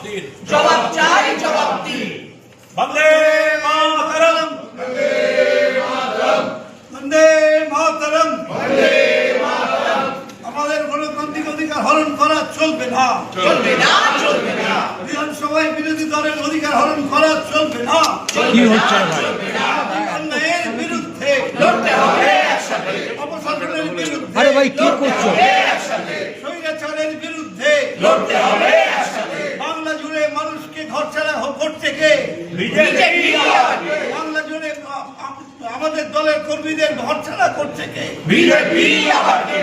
দিন, জবাব চাই, জবাব দিন। বন্দে মাতরম, বন্দে মাতরম, বন্দে মাতরম। বন্দে মাতরম। আমাদের গণতান্ত্রিক অধিকার হরণ করা চলবে না, চলবে না, চলবে না, বিধানসভায় বিরোধী দলের অধিকার হরণ করা চলবে না। কি হচ্ছে ভাই? অন্যায়ের বিরুদ্ধে লড়তে হবে একসাথে, অপশাসনের বিরুদ্ধে, আরে ভাই কি করছো? একসাথে স্বৈরাচারের বিরুদ্ধে লড়তে হবে একসাথে। বাংলা জুড়ে মানুষকে ঘর ছাড়া করছে কে? বিজেপি আমাকে, বাংলা জুড়ে আমাদের দলের কর্মীদের ঘর ছাড়া করছে কে? বিজেপি আমাকে,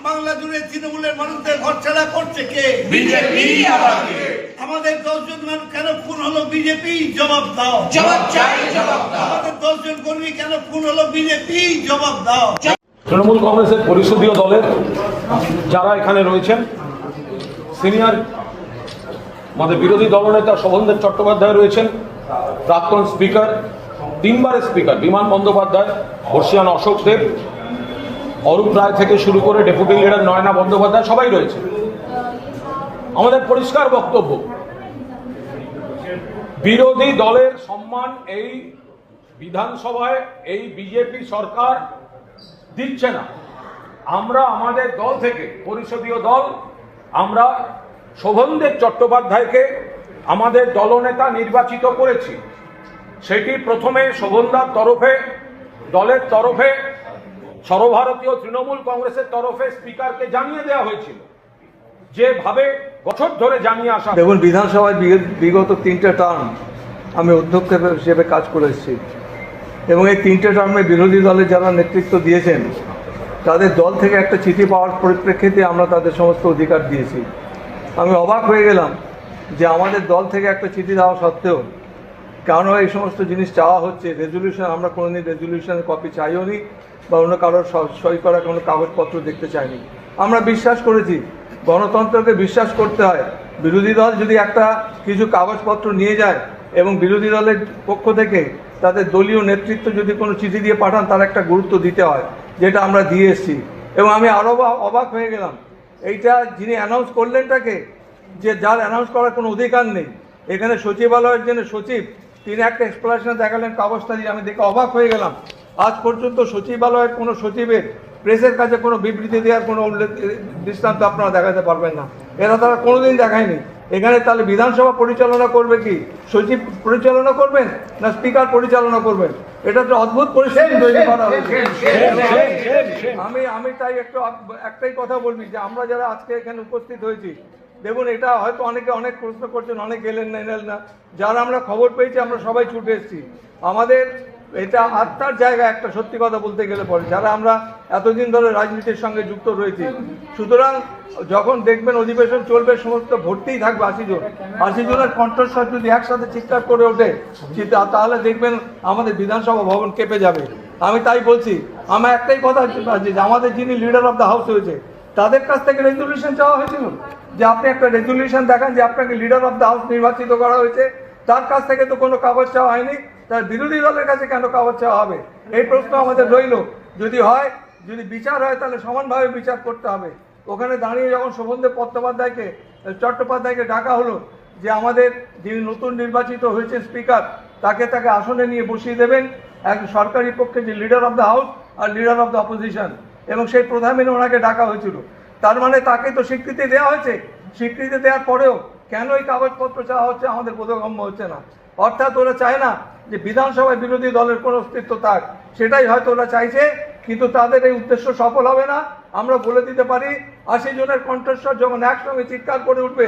বাংলা জুড়ে তৃণমূলের মানুষদের ঘর ছাড়া করছে কে? বিজেপি আমাকে। আমাদের 10 জন মানুষ কেন খুন হলো? বিজেপি জবাব দাও। জবাব চাই, জবাব দাও। আমাদের 10 জন কর্মী কেন খুন হলো? বিজেপি জবাব দাও। তৃণমূল কংগ্রেসের পরিষদীয় দলের যারা এখানে রয়েছেন, সিনিয়র আমাদের বিরোধী দলনেতা শোভনদেব চট্টোপাধ্যায় রয়েছেন, প্রাক্তন স্পিকার, 3 বারের স্পিকার বিমান বন্দ্যোপাধ্যায়, বর্ষিয়ান অশোক দেব, অরূপ রায় থেকে শুরু করে ডেপুটি লিডার নয়না বন্দ্যোপাধ্যায় সবাই রয়েছে। আমাদের পরিষ্কার বক্তব্য, বিরোধী দলের সম্মান এই বিধানসভায় এই বিজেপি সরকার দিচ্ছে না। আমরা আমাদের দল থেকে, পরিষদীয় দল, আমরা শোভনদেব চট্টোপাধ্যায়কে আমাদের দলনেতা নির্বাচিত করেছি। সেটি প্রথমে শোভনদার তরফে, দলের তরফে, সর্বভারতীয় তৃণমূল কংগ্রেসের তরফে স্পিকারকে জানিয়ে দেওয়া হয়েছিল, যেভাবে বছর ধরে জানিয়ে আসা। দেখুন, বিধানসভায় বিগত 3টে টার্ম আমি অধ্যক্ষ হিসেবে কাজ করে এসেছি এবং এই 3টে টার্মে বিরোধী দলের যারা নেতৃত্ব দিয়েছেন তাদের দল থেকে একটা চিঠি পাওয়ার পরিপ্রেক্ষিতে আমরা তাদের সমস্ত অধিকার দিয়েছি। আমি অবাক হয়ে গেলাম যে আমাদের দল থেকে একটা চিঠি দেওয়া সত্ত্বেও কেন এই সমস্ত জিনিস চাওয়া হচ্ছে। রেজলিউশন, আমরা কোনোদিন রেজলিউশনের কপি চাইও নি বা অন্য কারোর সই করা কোনো কাগজপত্র দেখতে চাইনি। আমরা বিশ্বাস করেছি গণতন্ত্রকে বিশ্বাস করতে হয়। বিরোধী দল যদি একটা কিছু কাগজপত্র নিয়ে যায় এবং বিরোধী দলের পক্ষ থেকে তাদের দলীয় নেতৃত্ব যদি কোনো চিঠি দিয়ে পাঠান, তার একটা গুরুত্ব দিতে হয়, যেটা আমরা দিয়ে এসেছি। এবং আমি আরও অবাক হয়ে গেলাম, এইটা যিনি অ্যানাউন্স করলেন তাকে, যে যার অ্যানাউন্স করার কোনো অধিকার নেই। এখানে সচিবালয়ের জন্য সচিব, তিনি একটা এক্সপ্লেনেশন দেখালেন কাগজটা দিয়ে, আমি দেখে অবাক হয়ে গেলাম। আজ পর্যন্ত সচিবালয়ের কোনো সচিবের প্রেসের কাছে কোনো বিবৃতি দেওয়ার কোনো দৃষ্টান্ত আপনারা দেখাতে পারবেন না। এরা তারা কোনোদিন দেখায়নি। এখানে তাহলে বিধানসভা পরিচালনা করবে কি? সচিব পরিচালনা করবেন না স্পিকার পরিচালনা করবেন? এটা তো অদ্ভুত পরিস্থিতি তৈরি করা হয়েছে। আমি তাই একটাই কথা বলবি যে আমরা যারা আজকে এখানে উপস্থিত হয়েছি, দেখুন, এটা হয়তো অনেকে অনেক প্রশ্ন করছেন, অনেক এলেন না, যারা আমরা খবর পেয়েছি আমরা সবাই ছুটে এসেছি। আমাদের এটা আত্মার জায়গা, একটা সত্যি কথা বলতে গেলে পরে, যারা আমরা এতদিন ধরে রাজনীতির সঙ্গে যুক্ত রয়েছি। সুতরাং যখন দেখবেন অধিবেশন চলবে, সমস্ত ভর্তিই থাকবে 80 জন। 80 জনের কণ্ঠস্বর যদি একসাথে চিৎকার করে ওঠে, তাহলে দেখবেন আমাদের বিধানসভা ভবন কেঁপে যাবে। আমি তাই বলছি, আমার একটাই কথা আছে যে আমাদের যিনি লিডার অফ দ্য হাউস হয়েছে তাদের কাছ থেকে রেজলিউশন চাওয়া হয়েছিল যে আপনি একটা রেজলিউশন দেখান যে আপনাকে লিডার অফ দ্য হাউস নির্বাচিত করা হয়েছে। তার কাছ থেকে তো কোনো কাগজ চাওয়া হয়নি, তার বিরোধী দলের কাছে কেন কাগজ চাওয়া হবে? এই প্রশ্ন আমাদের রইল। যদি হয়, যদি বিচার হয়, তাহলে সমানভাবে বিচার করতে হবে। ওখানে দাঁড়িয়ে যখন শোভনদেব চট্টোপাধ্যায়কে ডাকা হলো যে আমাদের যিনি নতুন নির্বাচিত হয়েছেন স্পিকার, তাকে আসনে নিয়ে বসিয়ে দেবেন, এক সরকারি পক্ষে যে লিডার অফ দ্য হাউস আর লিডার অফ দ্য অপোজিশন, এবং সেই প্রধান মেনে ওনাকে ডাকা হয়েছিল। তার মানে তাকে তো স্বীকৃতি দেওয়া হয়েছে। স্বীকৃতি দেওয়ার পরেও কেন এই কাগজপত্র চাওয়া হচ্ছে আমাদের বোধগম্য হচ্ছে না। অর্থাৎ ওরা চায় না যে বিধানসভায় বিরোধী দলের কোনো অস্তিত্ব থাক, সেটাই হয়তো ওরা চাইছে, কিন্তু তাদের এই উদ্দেশ্য সফল হবে না। আমরা বলে দিতে পারি, 80 জনের কণ্ঠস্বর যখন একসঙ্গে চিৎকার করে উঠবে,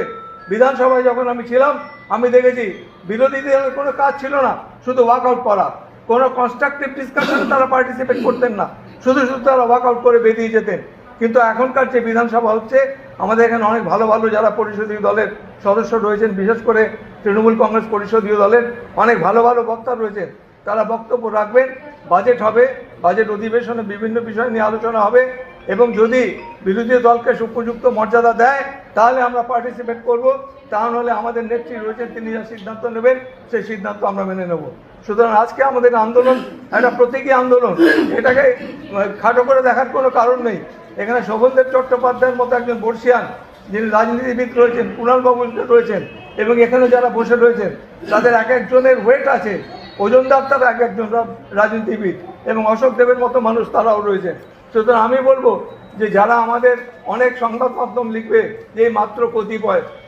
বিধানসভায় যখন আমি ছিলাম আমি দেখেছি বিরোধী দলের কোনো কাজ ছিল না, শুধু ওয়াকআউট করা। কোনো কনস্ট্রাকটিভ ডিসকাশনে তারা পার্টিসিপেট করতেন না, শুধু তারা ওয়াকআউট করে বেরিয়ে যেতেন। কিন্তু এখনকার যে বিধানসভা হচ্ছে, আমাদের এখানে অনেক ভালো ভালো যারা পরিষদীয় দলের সদস্য রয়েছেন, বিশেষ করে তৃণমূল কংগ্রেস পরিষদীয় দলের অনেক ভালো ভালো বক্তা রয়েছেন, তারা বক্তব্য রাখবেন। বাজেট হবে, বাজেট অধিবেশনে বিভিন্ন বিষয় নিয়ে আলোচনা হবে, এবং যদি বিরোধী দলকে উপযুক্ত মর্যাদা দেয় তাহলে আমরা পার্টিসিপেট করব। তা নাহলে আমাদের নেত্রী রয়েছেন, তিনি যা সিদ্ধান্ত নেবেন সেই সিদ্ধান্ত আমরা মেনে নেব। সুতরাং আজকে আমাদের আন্দোলন একটা প্রতীকী আন্দোলন, এটাকে খাটো করে দেখার কোনো কারণ নেই। এখানে শোভনদেব চট্টোপাধ্যায়ের মতো একজন বর্ষিয়ান যিনি রাজনীতিবিদ রয়েছেন, কুণালবাবু রয়েছেন, এবং এখানে যারা বসে রয়েছেন তাদের এক একজনের ওয়েট আছে, ওজনদার তারা এক একজন রাজনীতিবিদ, এবং অশোক দেবের মতো মানুষ তারাও রয়েছেন। সুতরাং আমি বলবো যে যারা আমাদের অনেক সংবাদ মাধ্যম লিখবে যে মাত্র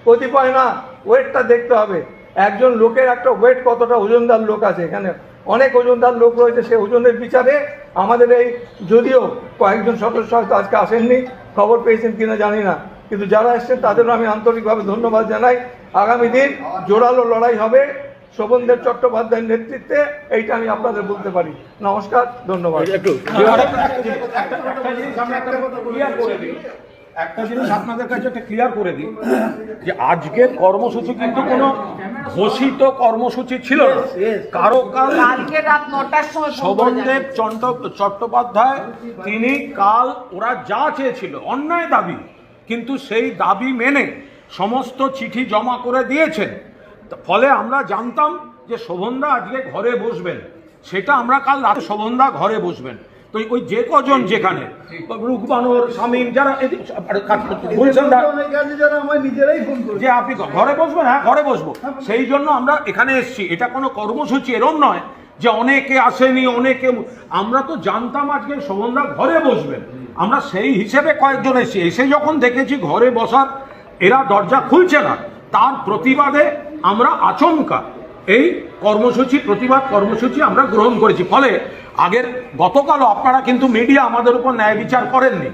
কতিপয় না, ওয়েটটা দেখতে হবে। একজন লোকের একটা ওয়েট কতটা ওজনদার লোক আছে, এখানে অনেক ওজনদার লোক রয়েছে। সে ওজনের বিচারে আমাদের এই, যদিও কয়েকজন সদস্য হয়তো আজকে আসেননি, খবর পেয়েছেন কিনা জানি না, কিন্তু যারা এসছেন তাদেরও আমি আন্তরিকভাবে ধন্যবাদ জানাই। আগামী দিন জোরালো লড়াই হবে শোভনদেব চট্টোপাধ্যায়ের নেতৃত্বে, এইটা আমি আপনাদের বলতে পারি। নমস্কার, ধন্যবাদ। একটা জিনিস আপনাদের কাছে একটা ক্লিয়ার করে দিই যে আজকের কর্মসূচি কিন্তু কোনো ঘোষিত কর্মসূচি ছিল না। কারো কালকে রাত 9টার সময় শোভনদেব চট্টোপাধ্যায় তিনি কাল ওরা যা চেয়েছিল অন্যায় দাবি, কিন্তু সেই দাবি মেনে সমস্ত চিঠি জমা করে দিয়েছেন। ফলে আমরা জানতাম যে শোভনদা আজকে ঘরে বসবেন, সেটা আমরা কাল রাতে শোভনদা ঘরে বসবেন। তো ওই যে কজন যেখানে রুকবানোর শামীম যারা বলছেন যে আপনি ঘরে বসবেন, হ্যাঁ ঘরে বসবো, সেই জন্য আমরা এখানে এসেছি। এটা কোনো কর্মসূচি এরম নয় যে অনেকে আসেনি, অনেকে, আমরা তো জানতাম আজকে শোভনদা ঘরে বসবেন, আমরা সেই হিসেবে কয়েকজন এসেছি। এসে যখন দেখেছি ঘরে বসার এরা দরজা খুলছে না, তার প্রতিবাদে আমরা আচমকা এই কর্মসূচি, প্রতিবাদ কর্মসূচি আমরা গ্রহণ করেছি। ফলে গতকালও আপনারা কিন্তু মিডিয়া আমাদের উপর ন্যায় বিচার করেননি।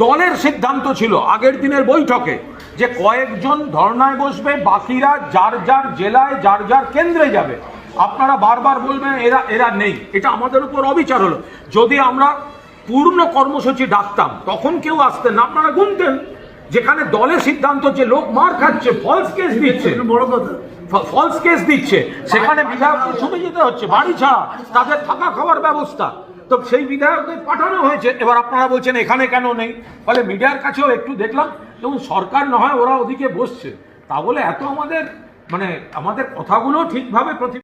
দলের সিদ্ধান্ত ছিল আগের দিনের বৈঠকে যে কয়েকজন ধর্নায় বসবে, বাকিরা যার যার জেলায় যার যার কেন্দ্রে যাবে। আপনারা বারবার বলবেন এরা নেই, এটা আমাদের উপর অবিচার হলো। যদি আমরা পূর্ণ কর্মসূচি ডাকতাম তখন কেউ আসতেন না, আপনারা গুনতেন। যেখানে দলের সিদ্ধান্ত যে লোক মার খাচ্ছে, ফলস কেস দিচ্ছে, ফলস কেস দিচ্ছে, সেখানে বিধায়ককে ছুটে যেতে হচ্ছে বাড়ি ছাড়া, তাদের থাকা খাওয়ার ব্যবস্থা, তো সেই বিধায়কদের পাঠানো হয়েছে। এবার আপনারা বলছেন এখানে কেন নেই। ফলে মিডিয়ার কাছেও একটু দেখলাম, এবং সরকার না হয় ওরা ওদিকে বসছে, তা বলে এত আমাদের কথাগুলো ঠিকভাবে